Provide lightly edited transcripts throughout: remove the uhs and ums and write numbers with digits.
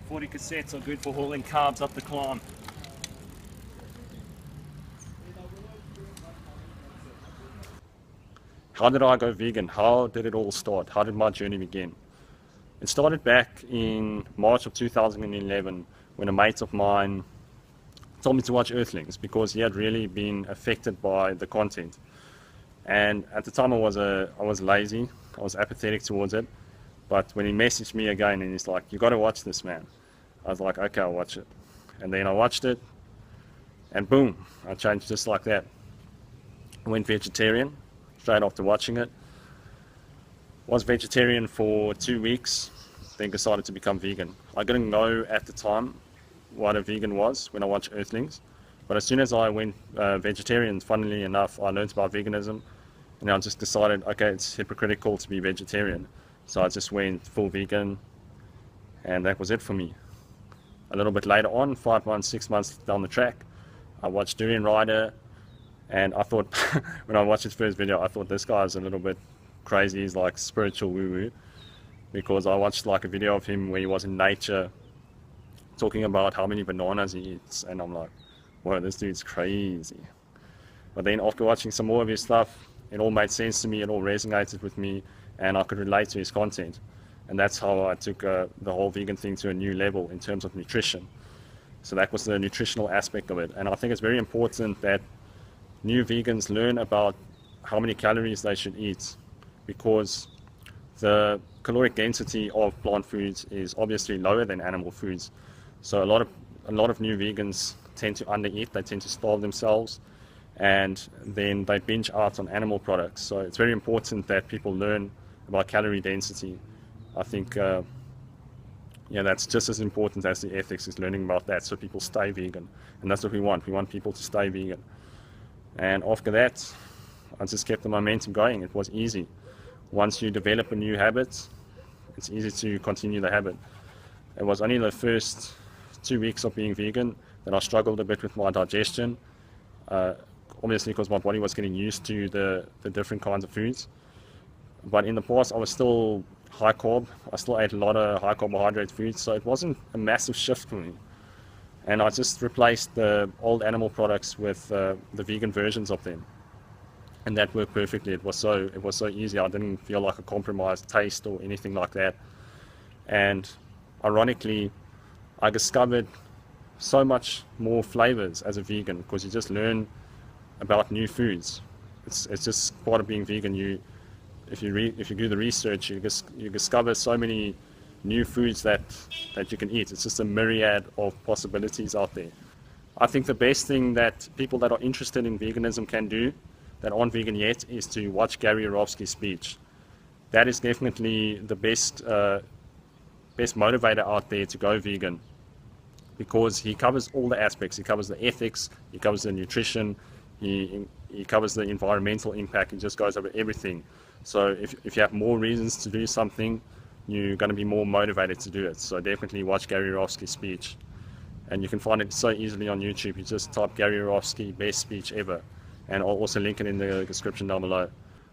40 cassettes are good for hauling carbs up the climb. How did I go vegan? How did it all start? How did my journey begin? It started back in March of 2011 when a mate of mine told me to watch Earthlings because he had really been affected by the content. And at the time I was lazy, I was apathetic towards it. But when he messaged me again and he's like, "You got to watch this, man," I was like, "Okay, I'll watch it." And then I watched it, and boom, I changed just like that. I went vegetarian straight after watching it. Was vegetarian for 2 weeks, then decided to become vegan. I didn't know at the time what a vegan was when I watched Earthlings, but as soon as I went vegetarian, funnily enough, I learned about veganism, and I just decided, okay, it's hypocritical to be vegetarian. So I just went full vegan, and that was it for me. A little bit later on, 5 months, 6 months down the track, I watched Durian Rider, and I thought, when I watched his first video, I thought this guy's a little bit crazy. He's like spiritual woo-woo, because I watched like a video of him where he was in nature talking about how many bananas he eats, and I'm like, whoa, this dude's crazy. But then after watching some more of his stuff, it all made sense to me, it all resonated with me, and I could relate to his content. And that's how I took the whole vegan thing to a new level in terms of nutrition. So that was the nutritional aspect of it. And I think it's very important that new vegans learn about how many calories they should eat, because the caloric density of plant foods is obviously lower than animal foods. So a lot of new vegans tend to undereat, they tend to starve themselves, and then they binge out on animal products. So it's very important that people learn about calorie density. I think that's just as important as the ethics, is learning about that, so people stay vegan. And that's what we want. We want people to stay vegan. And after that, I just kept the momentum going. It was easy. Once you develop a new habit, it's easy to continue the habit. It was only the first 2 weeks of being vegan that I struggled a bit with my digestion, obviously because my body was getting used to the different kinds of foods. But in the past, I was still high carb. I still ate a lot of high carbohydrate foods, so it wasn't a massive shift for me. And I just replaced the old animal products with the vegan versions of them, and that worked perfectly. It was so easy. I didn't feel like a compromised taste or anything like that. And ironically, I discovered so much more flavors as a vegan, because you just learn about new foods. It's just part of being vegan. If you do the research, you discover so many new foods that you can eat. It's just a myriad of possibilities out there. I think the best thing that people that are interested in veganism can do, that aren't vegan yet, is to watch Gary Yourofsky's speech. That is definitely the best motivator out there to go vegan, because he covers all the aspects. He covers the ethics, he covers the nutrition, he covers the environmental impact. He just goes over everything. So if you have more reasons to do something, you're going to be more motivated to do it. So definitely watch Gary Yourofsky's speech. And you can find it so easily on YouTube. You just type Gary Yourofsky best speech ever, and I'll also link it in the description down below.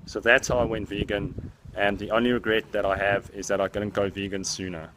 So that's how I went vegan, and the only regret that I have is that I didn't go vegan sooner.